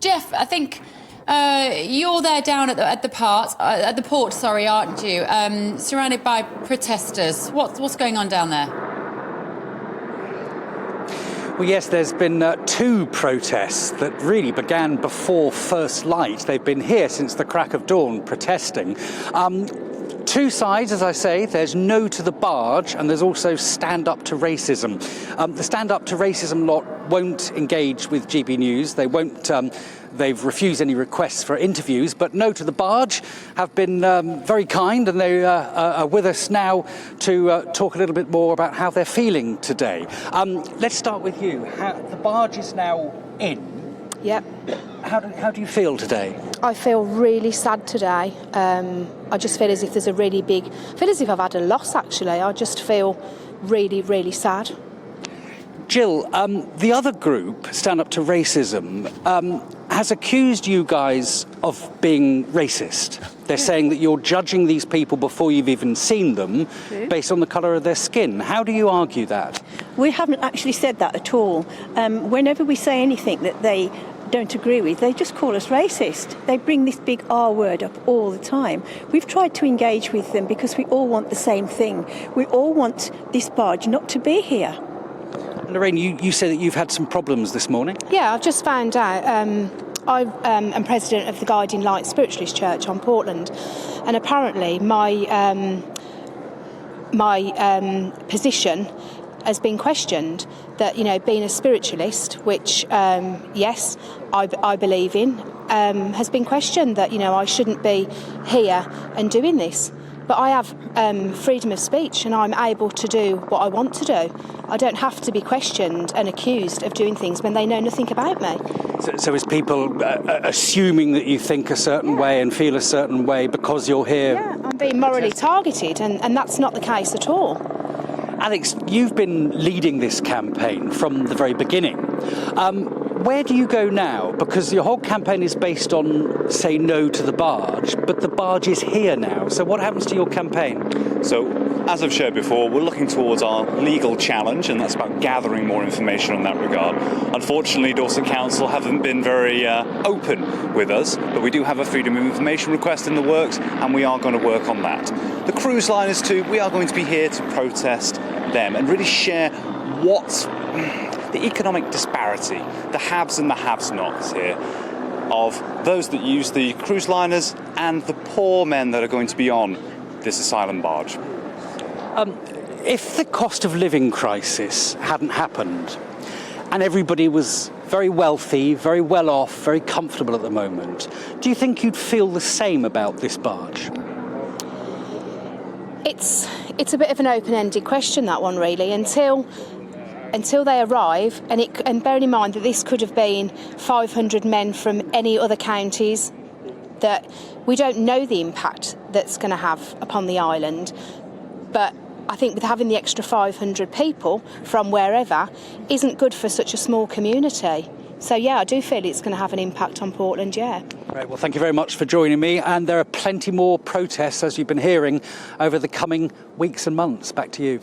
Jeff, I think you're there down at the port, aren't you? Surrounded by protesters. What's going on down there? Well, yes, there's been two protests that really began before first light. They've been here since the crack of dawn, protesting. Two sides, as I say. There's No To The Barge, and there's also Stand Up To Racism. The Stand Up To Racism lot won't engage with GB News. They won't. They've refused any requests for interviews, but No To The Barge have been very kind, and they are with us now to talk a little bit more about how they're feeling today. Let's start with you. The barge is now in. Yep. How do you feel today? I feel really sad today. I just feel as if there's a really big... I feel as if I've had a loss, actually. I just feel really, really sad. Jill, the other group, Stand Up To Racism, has accused you guys of being racist. They're saying that you're judging these people before you've even seen them based on the colour of their skin. How do you argue that? We haven't actually said that at all. Whenever we say anything that they don't agree with, they just call us racist. They bring this big R word up all the time. We've tried to engage with them because we all want the same thing. We all want this barge not to be here. Lorraine, you say that you've had some problems this morning? Yeah, I've just found out. I am president of the Guiding Light Spiritualist Church on Portland, and apparently my position has been questioned. That, you know, being a spiritualist, which yes, I believe in, has been questioned. That, you know, I shouldn't be here and doing this. But I have freedom of speech, and I'm able to do what I want to do. I don't have to be questioned and accused of doing things when they know nothing about me. So is people assuming that you think a certain way and feel a certain way because you're here? Yeah, I'm being morally targeted, and that's not the case at all. Alex, you've been leading this campaign from the very beginning. Where do you go now? Because your whole campaign is based on, say, No To The Barge, but the barge is here now. So what happens to your campaign? So, as I've shared before, we're looking towards our legal challenge, and that's about gathering more information on that regard. Unfortunately, Dorset Council haven't been very open with us, but we do have a freedom of information request in the works, and we are going to work on that. The cruise liners too, we are going to be here to protest them and really share what's the economic disparity, the haves and the have-nots here, of those that use the cruise liners and the poor men that are going to be on this asylum barge. If the cost of living crisis hadn't happened and everybody was very wealthy, very well off, very comfortable at the moment, do you think you'd feel the same about this barge? It's a bit of an open-ended question, that one, really, until they arrive, and bearing in mind that this could have been 500 men from any other counties, that we don't know the impact that's going to have upon the island. But I think with having the extra 500 people from wherever isn't good for such a small community. So, yeah, I do feel it's going to have an impact on Portland, yeah. Right, well, thank you very much for joining me. And there are plenty more protests, as you've been hearing, over the coming weeks and months. Back to you.